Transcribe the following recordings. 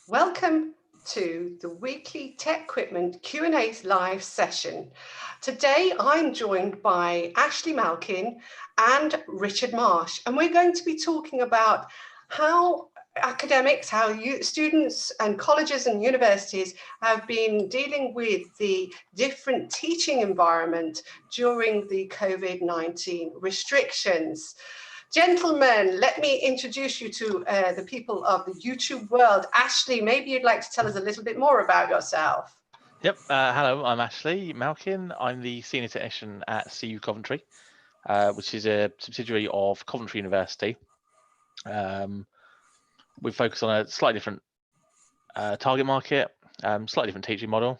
Welcome to the weekly TecQuipment Q&A live session. Today I'm joined by Ashley Malkin and Richard Marsh, and we're going to be talking about how academics, students and colleges and universities have been dealing with the different teaching environment during the COVID-19 restrictions. Gentlemen, let me introduce you to the people of the YouTube world. Ashley, maybe you'd like to tell us a little bit more about yourself. Yep. Hello, I'm Ashley Malkin. I'm the Senior Technician at CU Coventry, which is a subsidiary of Coventry University. We focus on a slightly different target market, slightly different teaching model.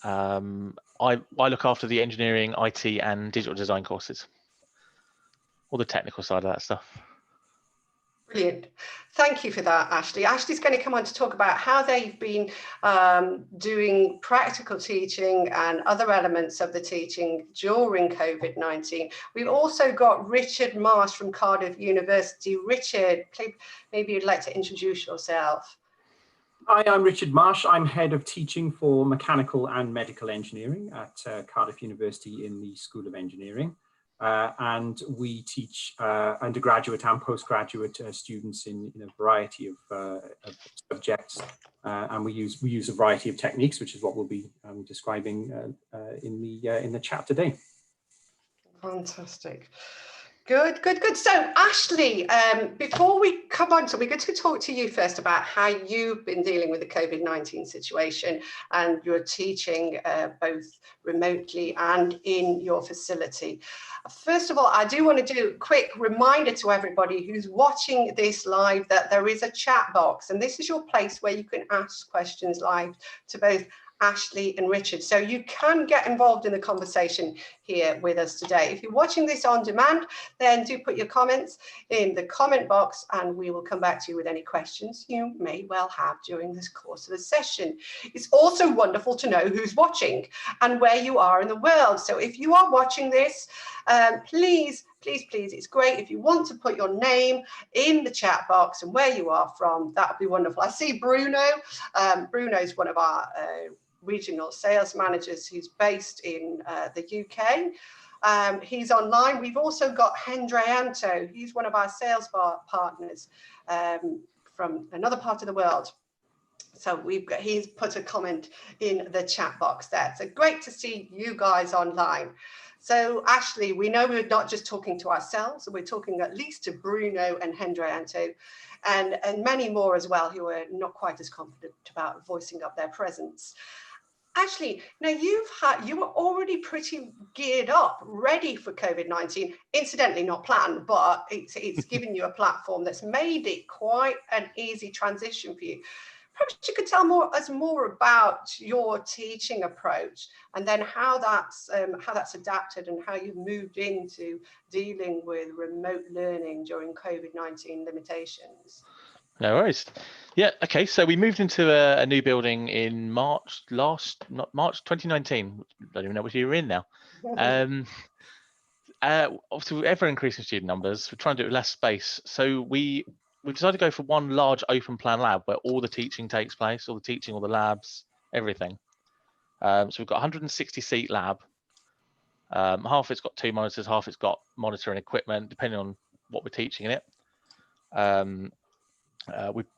I look after the engineering, IT and digital design courses, all the technical side of that stuff. Brilliant. Thank you for that, Ashley. Ashley's going to come on to talk about how they've been doing practical teaching and other elements of the teaching during COVID-19. We've also got Richard Marsh from Cardiff University. Richard, maybe you'd like to introduce yourself. Hi, I'm Richard Marsh. I'm Head of Teaching for Mechanical and Medical Engineering at Cardiff University in the School of Engineering. And we teach undergraduate and postgraduate students in a variety of subjects, and we use a variety of techniques, which is what we'll be describing in the chat today. Fantastic. Good. So Ashley, before we come on, so we're going to talk to you first about how you've been dealing with the COVID-19 situation and your teaching both remotely and in your facility. First of all, I do want to do a quick reminder to everybody who's watching this live that there is a chat box, and this is your place where you can ask questions live to both Ashley and Richard. So you can get involved in the conversation here with us today. If you're watching this on demand, then do put your comments in the comment box and we will come back to you with any questions you may well have during this course of the session. It's also wonderful to know who's watching and where you are in the world. So if you are watching this, please, it's great if you want to put your name in the chat box and where you are from. That would be wonderful. I see Bruno. Bruno is one of our regional sales managers who's based in the UK. He's online. We've also got Hendrianto. He's one of our sales partners from another part of the world. So he's put a comment in the chat box there. So great to see you guys online. So Ashley, we know we're not just talking to ourselves, we're talking at least to Bruno and Hendrianto and many more as well who are not quite as confident about voicing up their presence. Ashley, now you were already pretty geared up, ready for COVID-19, incidentally not planned, but it's given you a platform that's made it quite an easy transition for you. Perhaps you could tell us more about your teaching approach and then how that's adapted and how you've moved into dealing with remote learning during COVID-19 limitations. No worries. Yeah, okay, so we moved into a new building in March 2019. I don't even know which year we're in now. Obviously, with ever increasing student numbers, we're trying to do it with less space. So we decided to go for one large open plan lab where all the teaching takes place, all the teaching, all the labs, everything. So we've got 160 seat lab. Half it's got 2 monitors, half it's got monitoring equipment, depending on what we're teaching in it.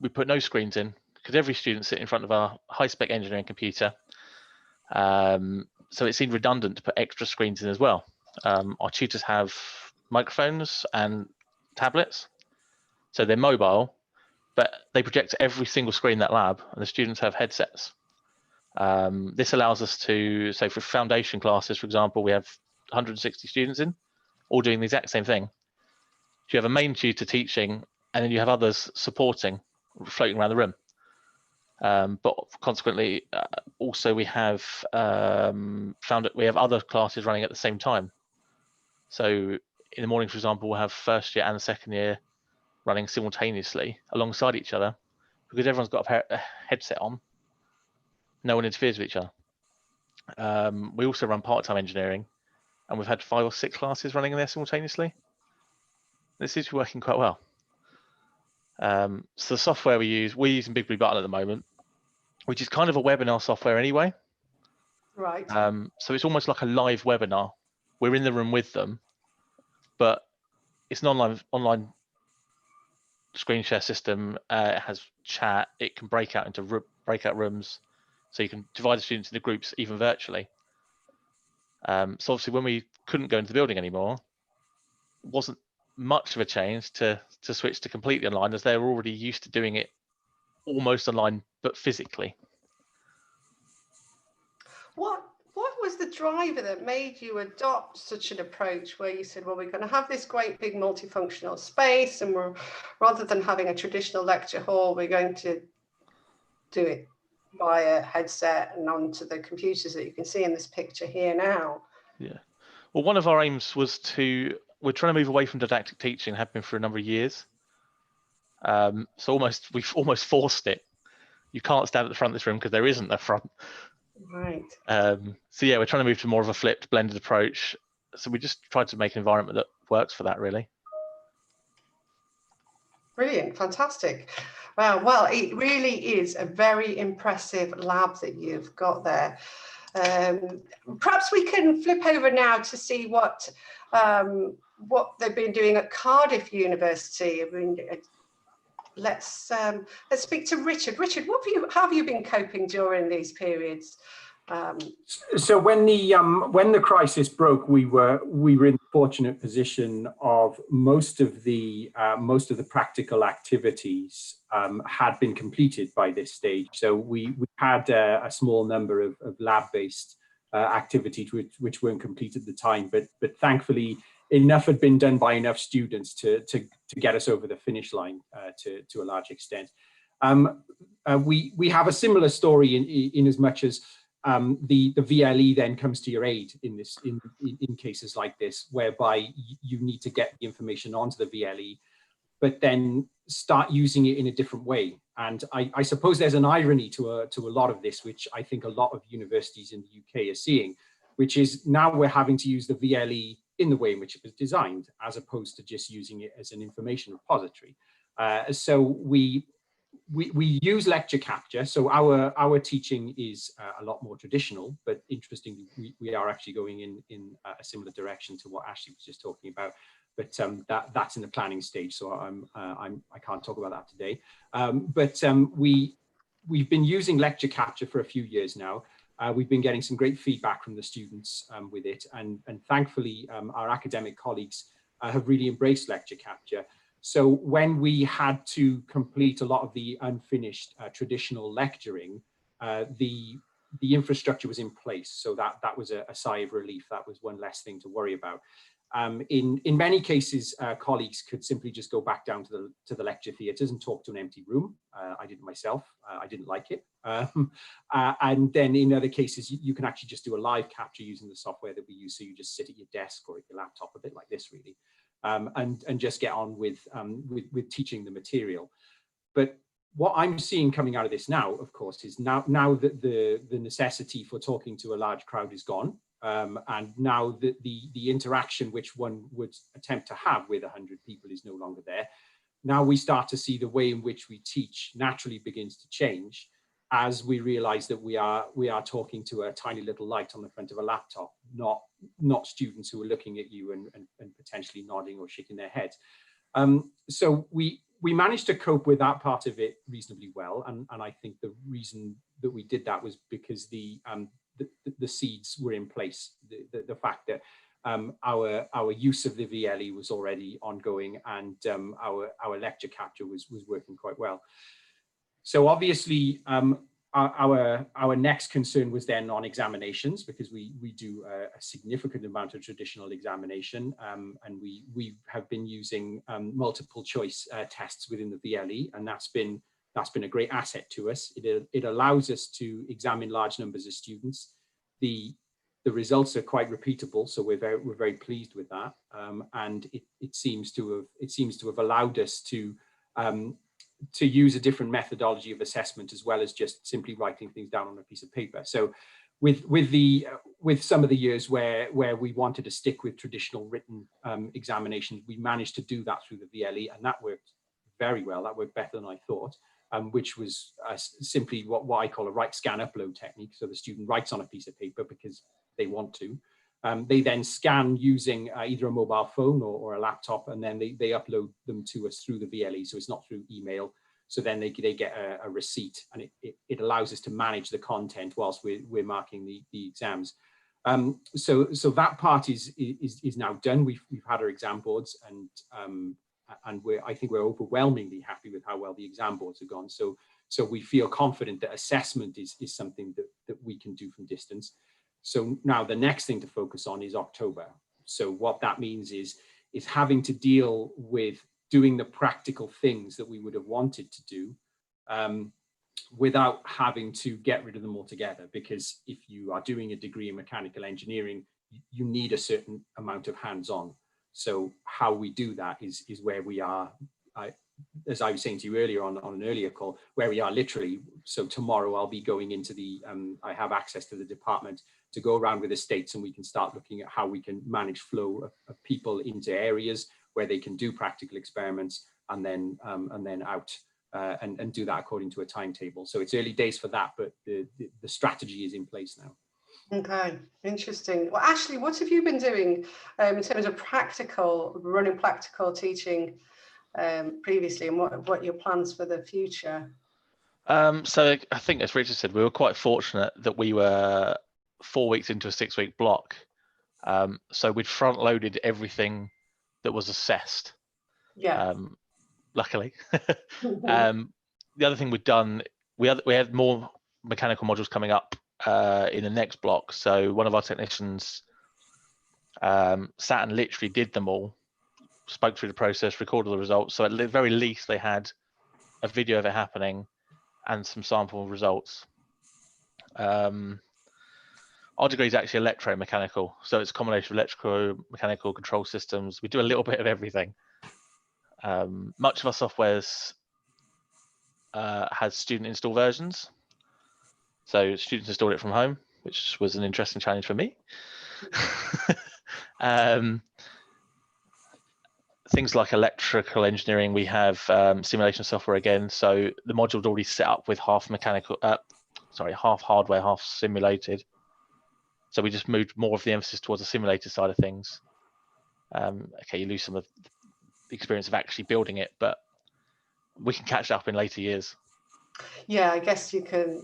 We put no screens in because every student sit in front of a high-spec engineering computer. So it seemed redundant to put extra screens in as well. Our tutors have microphones and tablets, so they're mobile, but they project every single screen in that lab, and the students have headsets. This allows us to, so for foundation classes, for example, we have 160 students in, all doing the exact same thing. So you have a main tutor teaching, and then you have others supporting, floating around the room. But consequently, also we have we have other classes running at the same time. So in the morning, for example, we'll have first year and second year running simultaneously alongside each other because everyone's got a headset on. No one interferes with each other. We also run part-time engineering, and we've had 5 or 6 classes running in there simultaneously. This is working quite well. So the software we're using Big Blue Button at the moment, which is kind of a webinar software anyway. Right. So it's almost like a live webinar. We're in the room with them, but it's an online screen share system. It has chat. It can break out into breakout rooms, so you can divide the students into groups even virtually. So obviously, when we couldn't go into the building anymore, it wasn't much of a change to switch to completely online, as they were already used to doing it almost online but physically. What was the driver that made you adopt such an approach where you said, well, we're going to have this great big multifunctional space, and rather than having a traditional lecture hall, we're going to do it via headset and onto the computers that you can see in this picture here now? Yeah. Well, one of our aims was we're trying to move away from didactic teaching, have been for a number of years. So we've almost forced it. You can't stand at the front of this room because there isn't a front. Right. So yeah, we're trying to move to more of a flipped, blended approach. So we just tried to make an environment that works for that, really. Brilliant, fantastic. Wow, well, it really is a very impressive lab that you've got there. Perhaps we can flip over now to see what they've been doing at Cardiff University. I mean, let's speak to Richard. Richard, how have you been coping during these periods? So when the crisis broke, we were in the fortunate position of most of the practical activities had been completed by this stage. So we had a small number of lab-based activities which weren't complete at the time, but thankfully enough had been done by enough students to get us over the finish line to a large extent. We have a similar story in as much as the VLE then comes to your aid in cases like this, whereby you need to get the information onto the VLE, but then start using it in a different way. And I suppose there's an irony to a lot of this, which I think a lot of universities in the UK are seeing, which is now we're having to use the VLE in the way in which it was designed, as opposed to just using it as an information repository. So we use lecture capture. So our teaching is a lot more traditional, but interestingly, we are actually going in a similar direction to what Ashley was just talking about. But that's in the planning stage, so I can't talk about that today. We've been using lecture capture for a few years now. We've been getting some great feedback from the students with it, and thankfully our academic colleagues have really embraced lecture capture. So when we had to complete a lot of the unfinished traditional lecturing, the infrastructure was in place, so that was a sigh of relief. That was one less thing to worry about. In many cases, colleagues could simply just go back down to the lecture theatres and talk to an empty room. I did it myself. I didn't like it. And then in other cases, you can actually just do a live capture using the software that we use. So you just sit at your desk or at your laptop, a bit like this, really, and just get on with teaching the material. But what I'm seeing coming out of this now, of course, is now that the necessity for talking to a large crowd is gone. And now the interaction which one would attempt to have with 100 people is no longer there. Now we start to see the way in which we teach naturally begins to change as we realize that we are talking to a tiny little light on the front of a laptop, not students who are looking at you and potentially nodding or shaking their heads. So we managed to cope with that part of it reasonably well, and I think the reason that we did that was because the seeds were in place. The fact that our use of the VLE was already ongoing, and our lecture capture was working quite well. So obviously our next concern was then on examinations, because we do a significant amount of traditional examination, and we have been using multiple choice tests within the VLE, and that's been a great asset to us. It allows us to examine large numbers of students. The results are quite repeatable, so we're very pleased with that, and it seems to have allowed us to use a different methodology of assessment, as well as just simply writing things down on a piece of paper. So with some of the years where we wanted to stick with traditional written examinations, we managed to do that through the VLE, and that worked very well. That worked better than I thought, which was simply what I call a write, scan, upload technique. So the student writes on a piece of paper because they want to. They then scan using either a mobile phone or a laptop, and then they upload them to us through the VLE. So it's not through email. So then they get a receipt, and it allows us to manage the content whilst we're marking the exams. So that part is now done. We've had our exam boards, and I think we're overwhelmingly happy with how well the exam boards have gone. So we feel confident that assessment is something that we can do from distance. So now the next thing to focus on is October. So what that means is having to deal with doing the practical things that we would have wanted to do without having to get rid of them altogether. Because if you are doing a degree in mechanical engineering, you need a certain amount of hands-on. So how we do that is where we are, as I was saying to you earlier on an earlier call, where we are literally. So tomorrow I'll be going into I have access to the department to go around with estates, and we can start looking at how we can manage flow of people into areas where they can do practical experiments, and then out and do that according to a timetable. So it's early days for that, but the strategy is in place now. Okay, interesting. Well, Ashley, what have you been doing in terms of running practical teaching previously, and what are your plans for the future? So I think, as Richard said, we were quite fortunate that we were 4 weeks into a 6-week block. So we'd front loaded everything that was assessed. Yeah. Luckily. The other thing we'd done, we had more mechanical modules coming up in the next block. So one of our technicians sat and literally did them all, spoke through the process, recorded the results. So at the very least, they had a video of it happening and some sample results. Our degree is actually electromechanical, so it's a combination of electrical, mechanical, control systems. We do a little bit of everything. Much of our software's has student install versions. So students installed it from home, which was an interesting challenge for me. Things like electrical engineering, we have simulation software again. So the module's already set up with half hardware, half simulated. So we just moved more of the emphasis towards the simulator side of things. Okay, you lose some of the experience of actually building it, but we can catch up in later years. Yeah, I guess you can,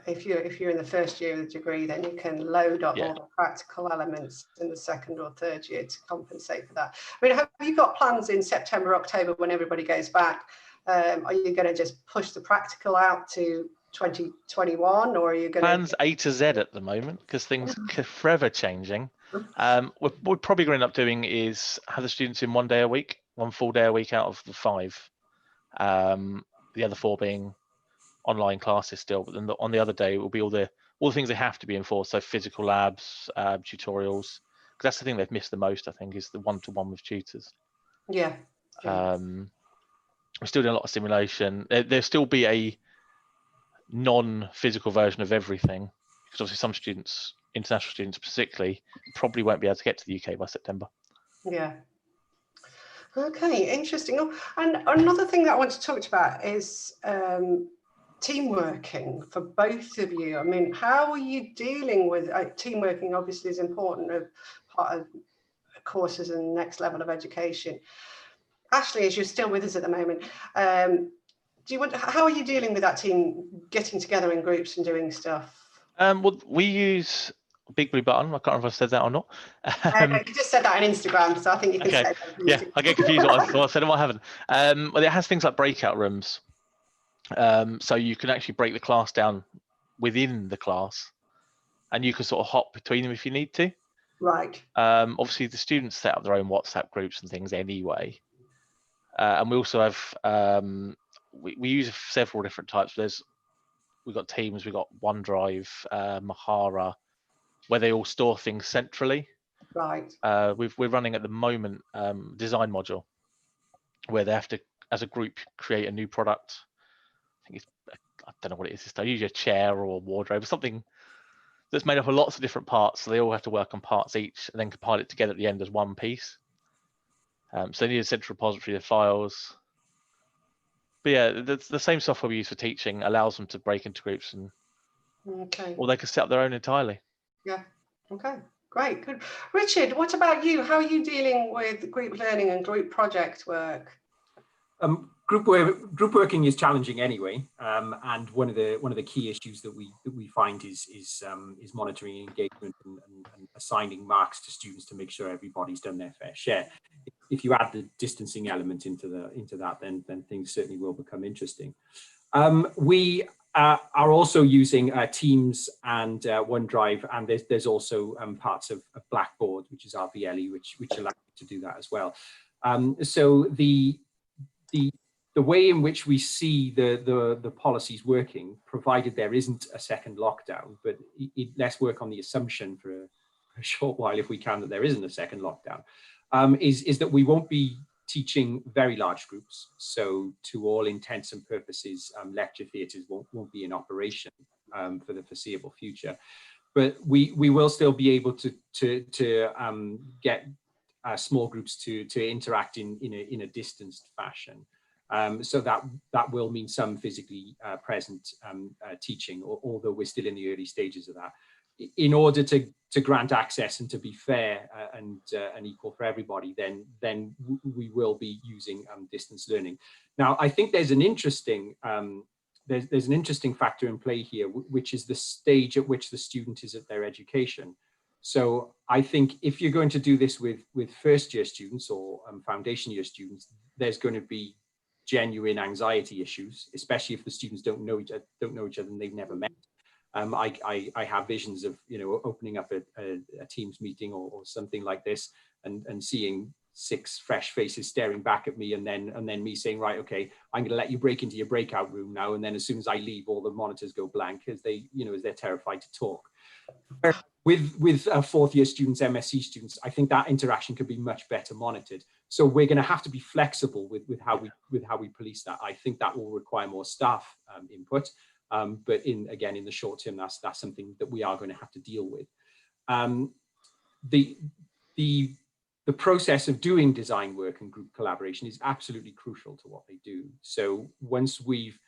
if you're in the first year of the degree, then you can load up all the practical elements in the second or third year to compensate for that. I mean, have you got plans in September, October, when everybody goes back? Are you going to just push the practical out to 2021, or are you going plans A to Z at the moment, because things are forever changing? What we're probably going to end up doing is have the students in 1 day a week, 1 full day a week out of the 5. The other 4 being online classes still, but then on the other day it will be all the things they have to be in for, so physical labs, tutorials, because that's the thing they've missed the most, I think, is the one-to-one with tutors. Yeah. We're still doing a lot of simulation. There'll still be a non-physical version of everything, because obviously some students, international students particularly, probably won't be able to get to the UK by September. Yeah. Okay, interesting. Oh, and another thing that I want to talk about is team working for both of you. I mean, how are you dealing with team working? Obviously is important of part of courses and next level of education. Ashley, as you're still with us at the moment, how are you dealing with that team getting together in groups and doing stuff? Well, we use Big Blue Button. I can't remember if I said that or not. You just said that on Instagram, so I think you can say that. Yeah, I get confused what I said and what I haven't. Well, it has things like breakout rooms. So you can actually break the class down within the class, and you can sort of hop between them if you need to. Right. Obviously, the students set up their own WhatsApp groups and things anyway. And we also have, we use several different types. We've got Teams, we've got OneDrive, Mahara, where they all store things centrally. Right. We're running at the moment design module, where they have to, as a group, create a new product. I don't know what it is this time, usually a chair or a wardrobe or something that's made up of lots of different parts. So they all have to work on parts each and then compile it together at the end as one piece. So they need a central repository of files. But yeah, the same software we use for teaching allows them to break into groups, and Okay. or they can set up their own entirely. Yeah. Okay. Great. Good. Richard, what about you? How are you dealing with group learning and group project work? Group working is challenging anyway, and one of the key issues that we find is monitoring engagement and assigning marks to students to make sure everybody's done their fair share. If you add the distancing element into that, then things certainly will become interesting. We are also using Teams and OneDrive, and there's also parts of Blackboard, which is our VLE, which allows you to do that as well. So the way in which we see the policies working, provided there isn't a second lockdown, but let's work on the assumption for a short while, if we can, that there isn't a second lockdown, is that we won't be teaching very large groups. So to all intents and purposes, lecture theatres won't be in operation for the foreseeable future. But we will still be able to get small groups to interact in a distanced fashion. So that will mean some physically present teaching, although we're still in the early stages of that. In order to grant access and to be fair and equal for everybody, then we will be using distance learning. Now, I think there's an interesting there's an interesting factor in play here, which is the stage at which the student is at their education. So I think if you're going to do this with first year students or foundation year students, there's going to be genuine anxiety issues, especially if the students don't know each other and they've never met. I have visions of, you know, opening up a Teams meeting or something like this and seeing 6 fresh faces staring back at me, and then me saying, right, okay, I'm going to let you break into your breakout room now, and then as soon as I leave, all the monitors go blank as they're terrified to talk. With fourth year students, MSc students, I think that interaction could be much better monitored. So we're going to have to be flexible with how we police that. I think that will require more staff input, but in the short term, that's something that we are going to have to deal with. The process of doing design work and group collaboration is absolutely crucial to what they do. So once we've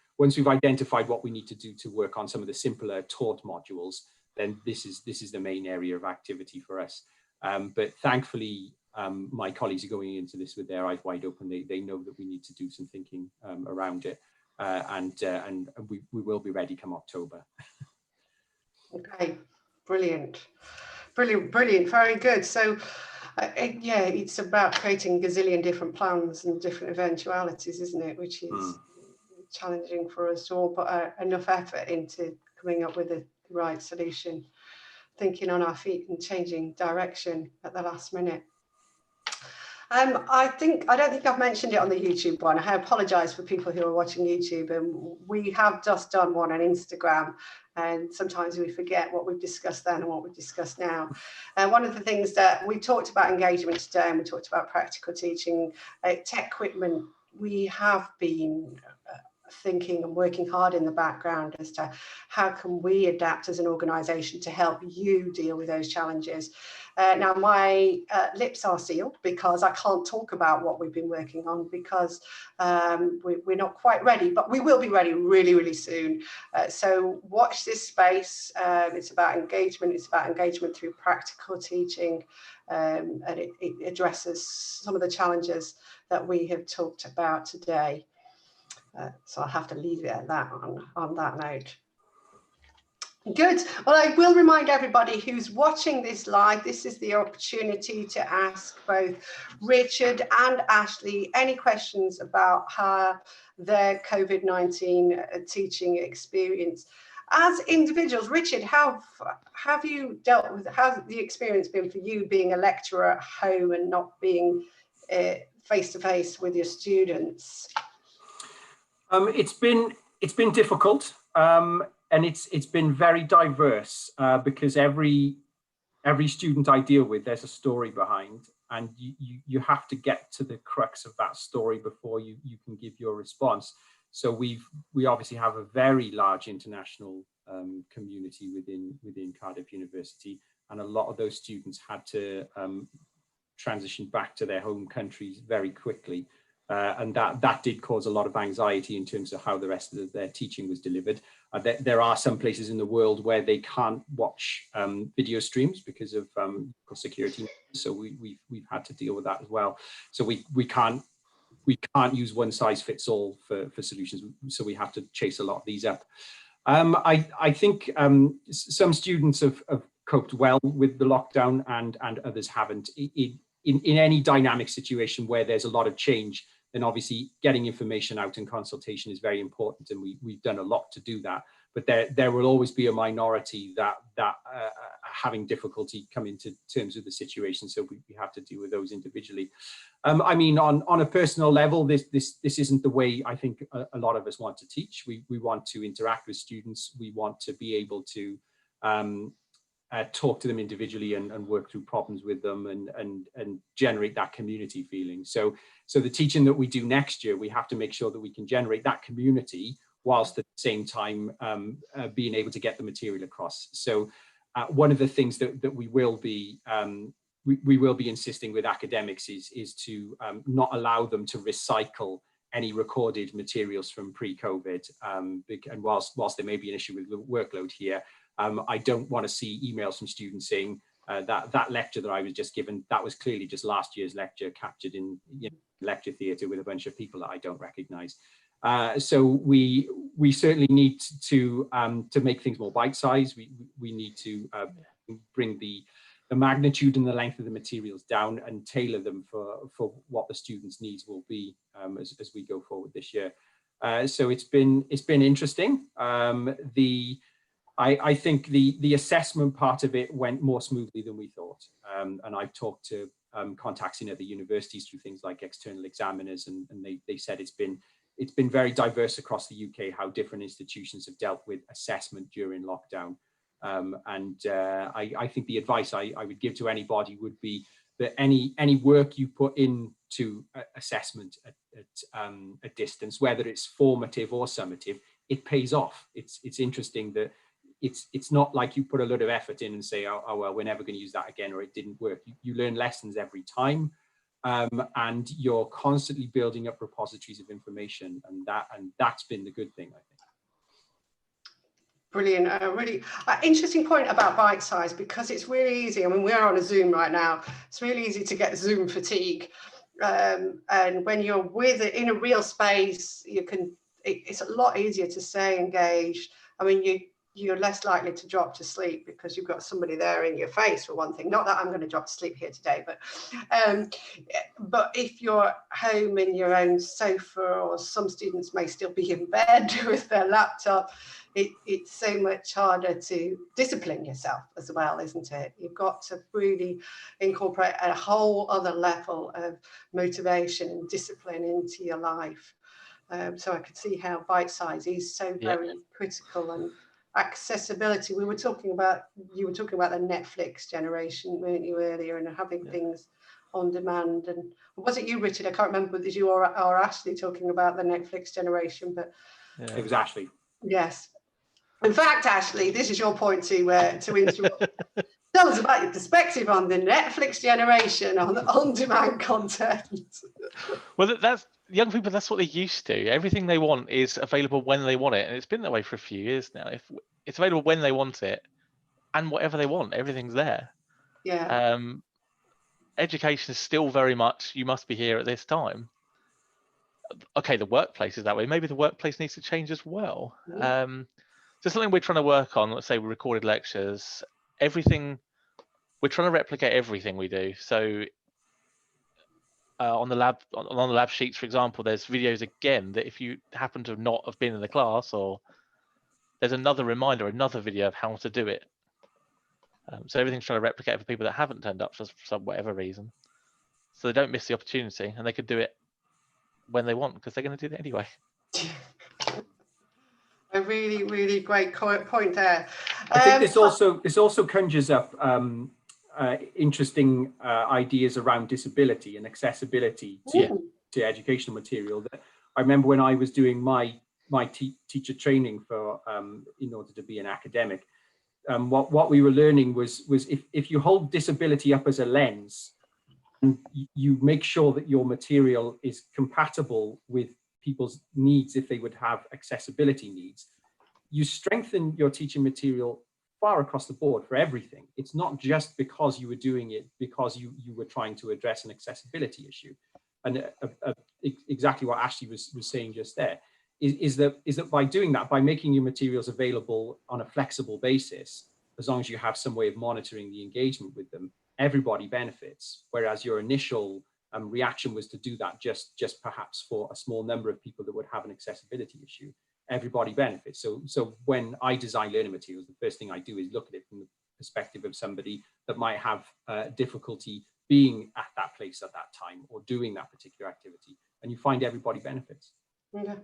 identified what we need to do to work on some of the simpler taught modules, then this is the main area of activity for us. But thankfully, my colleagues are going into this with their eyes wide open. They know that we need to do some thinking around it, and we will be ready come October. Okay, brilliant, very good. So yeah, it's about creating a gazillion different plans and different eventualities, isn't it, which is challenging for us to all put enough effort into coming up with the right solution, thinking on our feet and changing direction at the last minute. I don't think I've mentioned it on the YouTube one. I apologise for people who are watching YouTube, and we have just done one on Instagram, and sometimes we forget what we've discussed then and what we've discussed now. One of the things that we talked about engagement today, and we talked about practical teaching at TecQuipment, we have been thinking and working hard in the background as to how can we adapt as an organisation to help you deal with those challenges. Now my lips are sealed because I can't talk about what we've been working on because we're not quite ready, but we will be ready really, really soon. So watch this space. It's about engagement. It's about engagement through practical teaching, and it addresses some of the challenges that we have talked about today. So I'll have to leave it at that on that note. Good. Well, I will remind everybody who's watching this live, this is the opportunity to ask both Richard and Ashley any questions about their COVID-19 teaching experience. As individuals, Richard, how have you dealt with, how's the experience been for you being a lecturer at home and not being face-to-face with your students? It's been difficult, and it's been very diverse because every student I deal with, there's a story behind, and you have to get to the crux of that story before you can give your response. So we obviously have a very large international community within Cardiff University, and a lot of those students had to transition back to their home countries very quickly. And that did cause a lot of anxiety in terms of how the rest of their teaching was delivered. There are some places in the world where they can't watch video streams because of security, so we've had to deal with that as well. So we can't use one size fits all for solutions, so we have to chase a lot of these up. I think some students have coped well with the lockdown and others haven't. In any dynamic situation where there's a lot of change, then obviously getting information out and consultation is very important, and we've done a lot to do that. But there will always be a minority that having difficulty come into terms with the situation, so we have to deal with those individually. I mean, on a personal level, this isn't the way I think a lot of us want to teach. We want to interact with students. We want to be able to talk to them individually and work through problems with them and generate that community feeling. So the teaching that we do next year, we have to make sure that we can generate that community whilst at the same time being able to get the material across. So one of the things that we will be insisting with academics is to not allow them to recycle any recorded materials from pre-COVID. And whilst there may be an issue with the workload here, I don't want to see emails from students saying that lecture that I was just given, that was clearly just last year's lecture captured in lecture theatre with a bunch of people that I don't recognise. So we certainly need to make things more bite-sized. We need to bring the magnitude and the length of the materials down and tailor them for what the students' needs will be as we go forward this year. So it's been interesting. I think the assessment part of it went more smoothly than we thought. And I've talked to contacts in other universities through things like external examiners, and they said it's been very diverse across the UK how different institutions have dealt with assessment during lockdown. I think the advice I would give to anybody would be that any work you put into assessment at a distance, whether it's formative or summative, it pays off. It's interesting that it's not like you put a lot of effort in and say, oh well, we're never going to use that again, or it didn't work. You learn lessons every time, and you're constantly building up repositories of information, and that's been the good thing, I think. Brilliant. Really interesting point about bite size, because it's really easy. I mean, we're on a Zoom right now. It's really easy to get Zoom fatigue. And when you're in a real space, it's a lot easier to stay engaged. I mean, you're less likely to drop to sleep because you've got somebody there in your face, for one thing. Not that I'm going to drop to sleep here today, but if you're home in your own sofa, or some students may still be in bed with their laptop, it's so much harder to discipline yourself as well, isn't it? You've got to really incorporate a whole other level of motivation and discipline into your life. So I could see how bite size is so very critical. And accessibility, you were talking about the Netflix generation, weren't you, earlier, and having things on demand. And was it you, Richard? I can't remember whether you or Ashley talking about the Netflix generation, but it was Ashley. Yes. In fact, Ashley, this is your point to interrupt. Tell us about your perspective on the Netflix generation, on the on-demand content. Well, that's young people. That's what they're used to. Everything they want is available when they want it, and it's been that way for a few years now. If it's available when they want it, and whatever they want, everything's there. Yeah. Education is still very much, you must be here at this time. Okay, the workplace is that way. Maybe the workplace needs to change as well. Yeah. So something we're trying to work on, let's say recorded lectures, everything, we're trying to replicate everything we do. So on the lab sheets, for example, there's videos again that if you happen to not have been in the class, or there's another reminder, another video of how to do it. So everything's trying to replicate for people that haven't turned up for some whatever reason, so they don't miss the opportunity, and they could do it when they want, because they're going to do it anyway. A really, really great point there. I think this also conjures up interesting ideas around disability and accessibility to educational material. That I remember when I was doing my teacher training for in order to be an academic, what we were learning was if you hold disability up as a lens, and you make sure that your material is compatible with people's needs if they would have accessibility needs, you strengthen your teaching material far across the board for everything. It's not just because you were doing it because you were trying to address an accessibility issue. And exactly what Ashley was saying just there is that by doing that, by making your materials available on a flexible basis, as long as you have some way of monitoring the engagement with them, everybody benefits. Whereas your initial reaction was to do that just perhaps for a small number of people that would have an accessibility issue. Everybody benefits. So when I design learning materials, the first thing I do is look at it from the perspective of somebody that might have difficulty being at that place at that time or doing that particular activity, and you find everybody benefits. Yeah.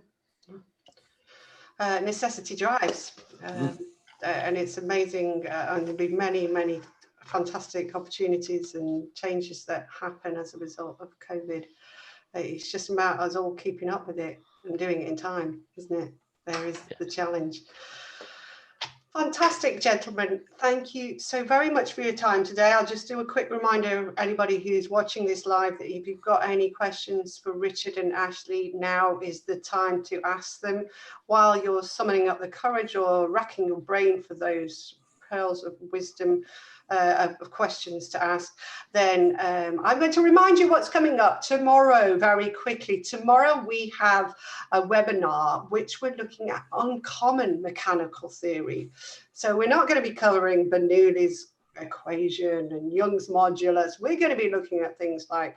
Necessity drives, and it's amazing, and there'll be many fantastic opportunities and changes that happen as a result of COVID. It's just about us all keeping up with it and doing it in time, isn't it? There is the challenge. Fantastic, gentlemen. Thank you so very much for your time today. I'll just do a quick reminder of anybody who's watching this live that if you've got any questions for Richard and Ashley, now is the time to ask them. While you're summoning up the courage or racking your brain for those pearls of wisdom, of questions to ask, then I'm going to remind you what's coming up tomorrow very quickly. Tomorrow we have a webinar which we're looking at uncommon mechanical theory. So we're not going to be covering Bernoulli's equation and Young's modulus. We're going to be looking at things like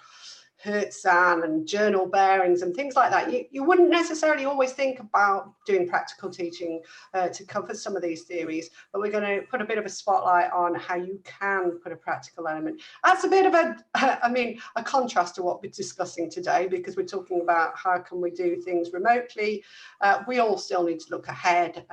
Hertzan and journal bearings and things like that. You wouldn't necessarily always think about doing practical teaching to cover some of these theories, but we're going to put a bit of a spotlight on how you can put a practical element. That's a bit of a contrast to what we're discussing today, because we're talking about how can we do things remotely. We all still need to look ahead.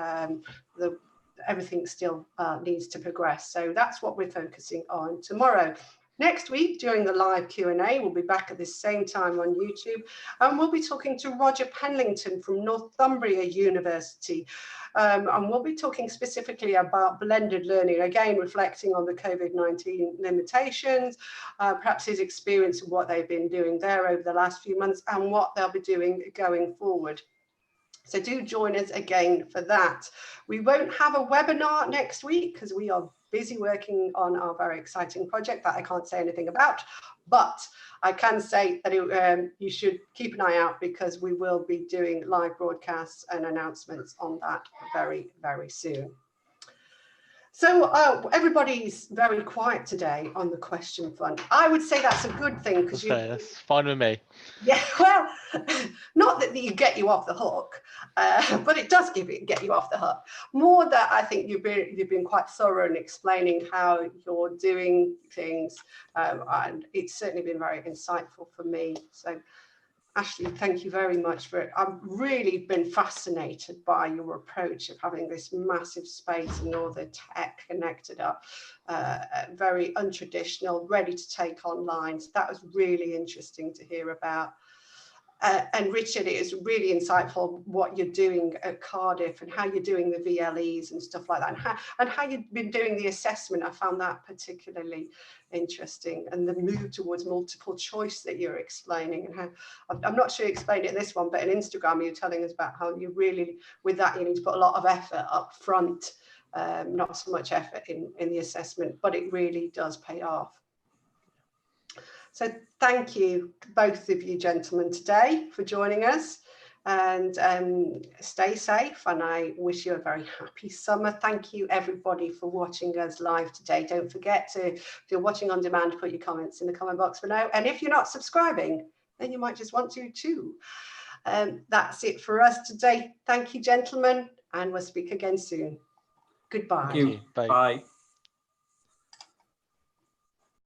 Everything still needs to progress. So that's what we're focusing on tomorrow. Next week, during the live Q&A, we'll be back at the same time on YouTube, and we'll be talking to Roger Penlington from Northumbria University. And we'll be talking specifically about blended learning, again, reflecting on the COVID-19 limitations, perhaps his experience of what they've been doing there over the last few months and what they'll be doing going forward. So do join us again for that. We won't have a webinar next week because we are busy working on our very exciting project that I can't say anything about, but I can say that you should keep an eye out because we will be doing live broadcasts and announcements on that very, very soon. So everybody's very quiet today on the question front. I would say that's a good thing because that's fine with me. Yeah, well, not that you get you off the hook, but it does get you off the hook. More that I think you've been quite thorough in explaining how you're doing things, and it's certainly been very insightful for me. So, Ashley, thank you very much for it. I've really been fascinated by your approach of having this massive space and all the tech connected up, very untraditional, ready to take online. So that was really interesting to hear about. And Richard, it is really insightful what you're doing at Cardiff and how you're doing the VLEs and stuff like that, and how you've been doing the assessment. I found that particularly interesting, and the move towards multiple choice that you're explaining, and how I'm not sure you explained it in this one, but in Instagram you're telling us about how you really, with that, you need to put a lot of effort up front, not so much effort in the assessment, but it really does pay off. So thank you, both of you gentlemen today for joining us, and stay safe, and I wish you a very happy summer. Thank you everybody for watching us live today. Don't forget to, if you're watching on demand, put your comments in the comment box below, and if you're not subscribing, then you might just want to too. That's it for us today. Thank you, gentlemen, and we'll speak again soon. Goodbye. Thank you. Bye.